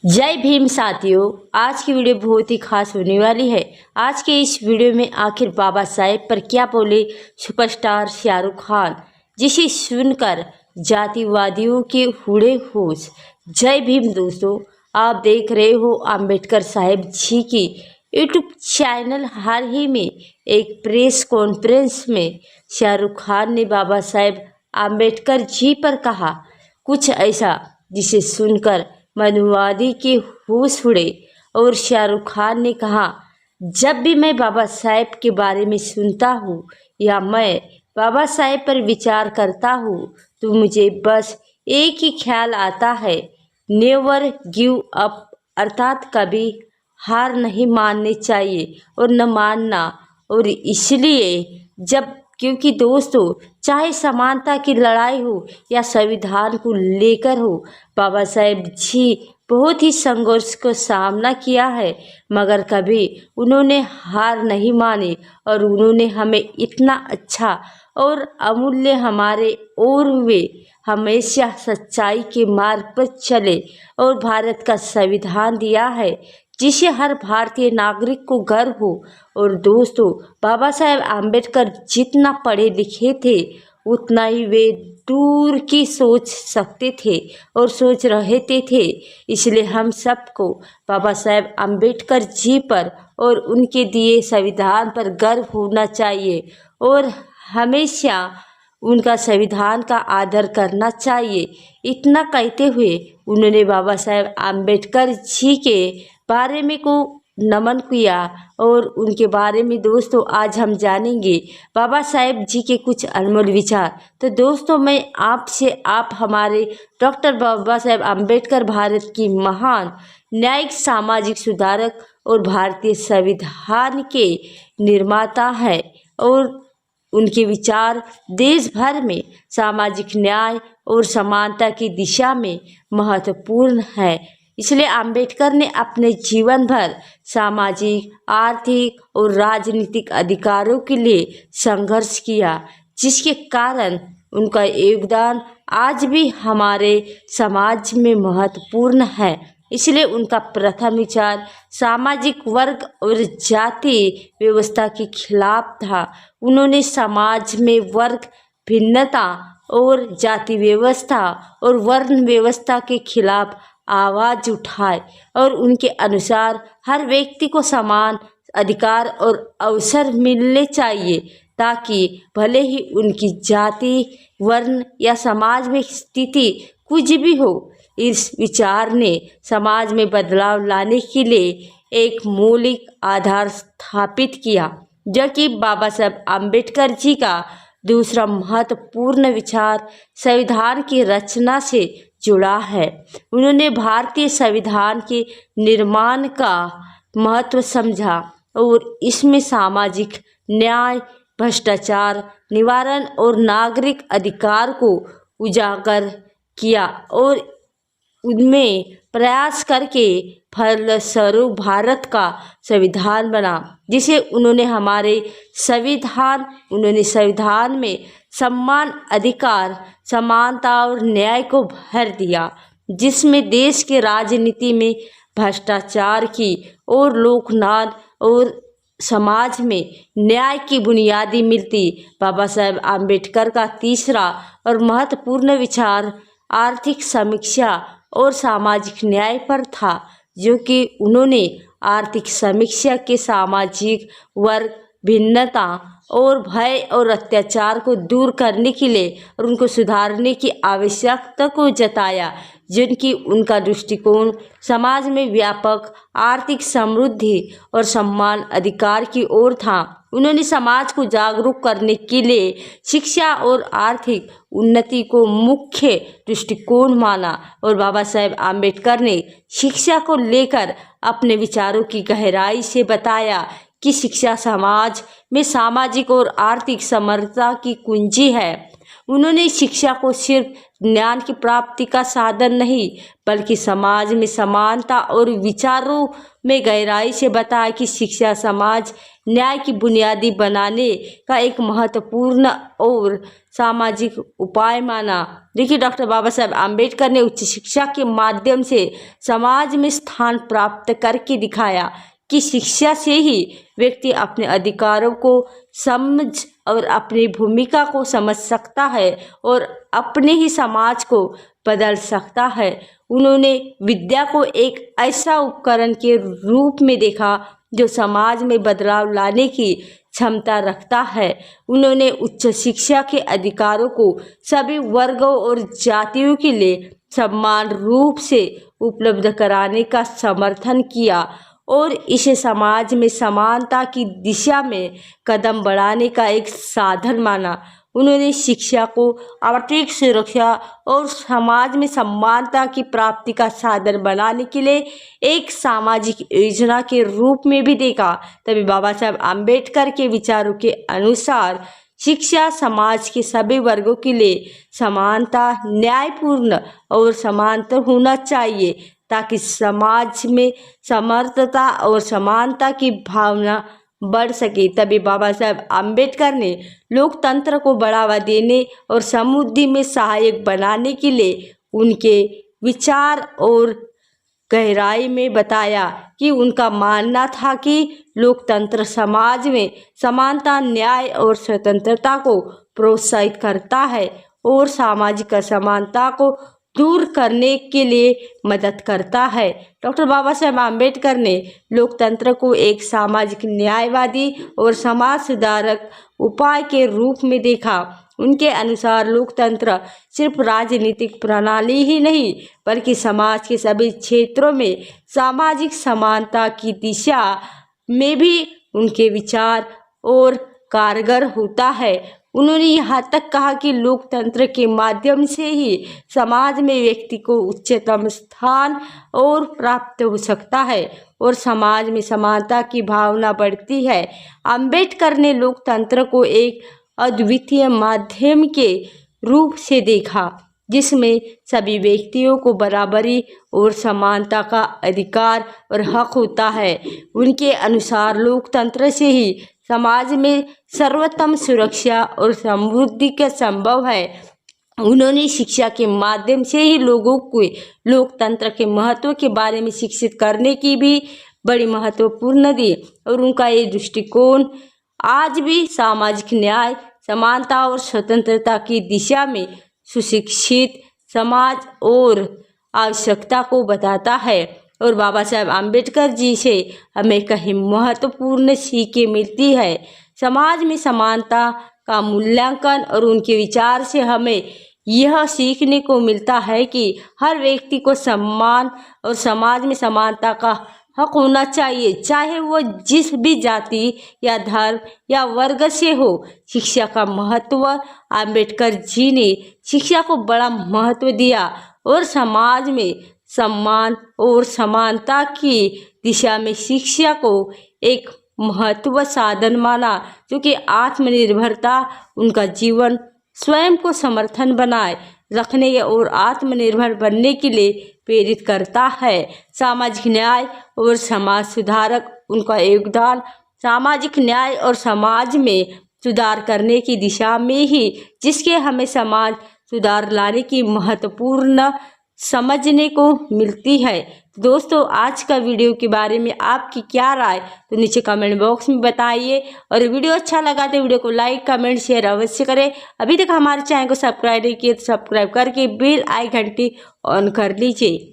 जय भीम साथियों। आज की वीडियो बहुत ही खास होने वाली है। आज के इस वीडियो में आखिर बाबा साहेब पर क्या बोले सुपरस्टार शाहरुख खान, जिसे सुनकर जातिवादियों के उड़े होश। जय भीम दोस्तों, आप देख रहे हो अंबेडकर साहेब जी की यूट्यूब चैनल। हाल ही में एक प्रेस कॉन्फ्रेंस में शाहरुख खान ने बाबा साहेब अंबेडकर जी पर कहा कुछ ऐसा जिसे सुनकर मनुवादी के होश उड़े। और शाहरुख खान ने कहा, जब भी मैं बाबा साहेब के बारे में सुनता हूँ या मैं बाबा साहेब पर विचार करता हूँ तो मुझे बस एक ही ख्याल आता है, नेवर गिव अप, अर्थात कभी हार नहीं माननी चाहिए और न मानना। और इसलिए क्योंकि दोस्तों, चाहे समानता की लड़ाई हो या संविधान को लेकर हो, बाबा साहेब जी बहुत ही संघर्ष को सामना किया है, मगर कभी उन्होंने हार नहीं मानी और उन्होंने हमें इतना अच्छा और अमूल्य हमारे और वे हमेशा सच्चाई के मार्ग पर चले और भारत का संविधान दिया है जिसे हर भारतीय नागरिक को गर्व हो। और दोस्तों, बाबा साहेब आम्बेडकर जितना पढ़े लिखे थे उतना ही वे दूर की सोच सकते थे और सोच रहे थे। इसलिए हम सबको बाबा साहेब आम्बेडकर जी पर और उनके दिए संविधान पर गर्व होना चाहिए और हमेशा उनका संविधान का आदर करना चाहिए। इतना कहते हुए उन्होंने बाबा साहेब आम्बेडकर जी के बारे में को नमन किया और उनके बारे में दोस्तों आज हम जानेंगे बाबा साहेब जी के कुछ अनमोल विचार। तो दोस्तों, मैं आपसे आप हमारे डॉक्टर बाबा साहेब आम्बेडकर भारत की महान न्यायिक, सामाजिक सुधारक और भारतीय संविधान के निर्माता है और उनके विचार देश भर में सामाजिक न्याय और समानता की दिशा में महत्वपूर्ण है। इसलिए अंबेडकर ने अपने जीवन भर सामाजिक, आर्थिक और राजनीतिक अधिकारों के लिए संघर्ष किया, जिसके कारण उनका योगदान आज भी हमारे समाज में महत्वपूर्ण है। इसलिए उनका प्रथम विचार सामाजिक वर्ग और जाति व्यवस्था के खिलाफ था। उन्होंने समाज में वर्ग भिन्नता और जाति व्यवस्था और वर्ण व्यवस्था के खिलाफ आवाज उठाए और उनके अनुसार हर व्यक्ति को समान अधिकार और अवसर मिलने चाहिए, ताकि भले ही उनकी जाति, वर्ण या समाज में स्थिति कुछ भी हो। इस विचार ने समाज में बदलाव लाने के लिए एक मौलिक आधार स्थापित किया, जो कि बाबा साहब आम्बेडकर जी का दूसरा महत्वपूर्ण विचार संविधान की रचना से जुड़ा है। उन्होंने भारतीय संविधान के निर्माण का महत्व समझा और इसमें सामाजिक न्याय, भ्रष्टाचार निवारण और नागरिक अधिकार को उजागर किया और उनमें प्रयास करके फलस्वरूप भारत का संविधान बना, जिसे उन्होंने संविधान में सम्मान, अधिकार, समानता और न्याय को भर दिया, जिसमें देश के राजनीति में भ्रष्टाचार की और लोकनाथ और समाज में न्याय की बुनियादी मिलती। बाबा साहेब आम्बेडकर का तीसरा और महत्वपूर्ण विचार आर्थिक समीक्षा और सामाजिक न्याय पर था, जो कि उन्होंने आर्थिक समीक्षा के सामाजिक वर्ग भिन्नता और भय और अत्याचार को दूर करने के लिए और उनको सुधारने की आवश्यकता को जताया, जिनकी उनका दृष्टिकोण समाज में व्यापक आर्थिक समृद्धि और सम्मान अधिकार की ओर था। उन्होंने समाज को जागरूक करने के लिए शिक्षा और आर्थिक उन्नति को मुख्य दृष्टिकोण माना और बाबा साहेब आम्बेडकर ने शिक्षा को लेकर अपने विचारों की गहराई से बताया कि शिक्षा समाज में सामाजिक और आर्थिक समरसता की कुंजी है। उन्होंने शिक्षा को सिर्फ ज्ञान की प्राप्ति का साधन नहीं बल्कि समाज में समानता और विचारों में गहराई से बताया कि शिक्षा समाज न्याय की बुनियादी बनाने का एक महत्वपूर्ण और सामाजिक उपाय माना। देखिए, डॉक्टर बाबा साहेब आम्बेडकर ने उच्च शिक्षा के माध्यम से समाज में स्थान प्राप्त करके दिखाया कि शिक्षा से ही व्यक्ति अपने अधिकारों को समझ और अपनी भूमिका को समझ सकता है और अपने ही समाज को बदल सकता है। उन्होंने विद्या को एक ऐसा उपकरण के रूप में देखा जो समाज में बदलाव लाने की क्षमता रखता है। उन्होंने उच्च शिक्षा के अधिकारों को सभी वर्गों और जातियों के लिए समान रूप से उपलब्ध कराने का समर्थन किया और इसे समाज में समानता की दिशा में कदम बढ़ाने का एक साधन माना। उन्होंने शिक्षा को आर्थिक सुरक्षा और समाज में समानता की प्राप्ति का साधन बनाने के लिए एक सामाजिक योजना के रूप में भी देखा। तभी बाबा साहेब आम्बेडकर के विचारों के अनुसार शिक्षा समाज के सभी वर्गों के लिए समानता, न्यायपूर्ण और समांतर होना चाहिए ताकि समाज में समर्थता और समानता की भावना बढ़ सके। तभी बाबा साहेब आम्बेडकर ने लोकतंत्र को बढ़ावा देने और समृद्धि में सहायक बनाने के लिए उनके विचार और गहराई में बताया कि उनका मानना था कि लोकतंत्र समाज में समानता, न्याय और स्वतंत्रता को प्रोत्साहित करता है और सामाजिक असमानता को दूर करने के लिए मदद करता है। डॉक्टर बाबा साहेब आम्बेडकर ने लोकतंत्र को एक सामाजिक न्यायवादी और समाज सुधारक उपाय के रूप में देखा। उनके अनुसार लोकतंत्र सिर्फ राजनीतिक प्रणाली ही नहीं बल्कि समाज के सभी क्षेत्रों में सामाजिक समानता की दिशा में भी उनके विचार और कारगर होता है। उन्होंने यहाँ तक कहा कि लोकतंत्र के माध्यम से ही समाज में व्यक्ति को उच्चतम स्थान और प्राप्त हो सकता है और समाज में समानता की भावना बढ़ती है। अम्बेडकर ने लोकतंत्र को एक अद्वितीय माध्यम के रूप से देखा जिसमें सभी व्यक्तियों को बराबरी और समानता का अधिकार और हक होता है। उनके अनुसार लोकतंत्र से ही समाज में सर्वोत्तम सुरक्षा और समृद्धि का संभव है। उन्होंने शिक्षा के माध्यम से ही लोगों को लोकतंत्र के महत्व के बारे में शिक्षित करने की भी बड़ी महत्वपूर्ण दी और उनका ये दृष्टिकोण आज भी सामाजिक न्याय, समानता और स्वतंत्रता की दिशा में सुशिक्षित समाज और आवश्यकता को बताता है। और बाबा साहेब आम्बेडकर जी से हमें कई महत्वपूर्ण सीखें मिलती है। समाज में समानता का मूल्यांकन और उनके विचार से हमें यह सीखने को मिलता है कि हर व्यक्ति को सम्मान और समाज में समानता का हक होना चाहिए, चाहे वो जिस भी जाति या धर्म या वर्ग से हो। शिक्षा का महत्व, आम्बेडकर जी ने शिक्षा को बड़ा महत्व दिया और समाज में सम्मान और समानता की दिशा में शिक्षा को एक महत्व साधन माना, जो कि आत्मनिर्भरता, उनका जीवन स्वयं को समर्थन बनाए रखने और आत्मनिर्भर बनने के लिए प्रेरित करता है। सामाजिक न्याय और समाज सुधारक, उनका योगदान सामाजिक न्याय और समाज में सुधार करने की दिशा में ही जिसके हमें समाज सुधार लाने की महत्वपूर्ण समझने को मिलती है। दोस्तों, आज का वीडियो के बारे में आपकी क्या राय तो नीचे कमेंट बॉक्स में बताइए और वीडियो अच्छा लगा तो वीडियो को लाइक, कमेंट, शेयर अवश्य करें। अभी तक हमारे चैनल को सब्सक्राइब नहीं किए तो सब्सक्राइब करके बेल आई घंटी ऑन कर लीजिए।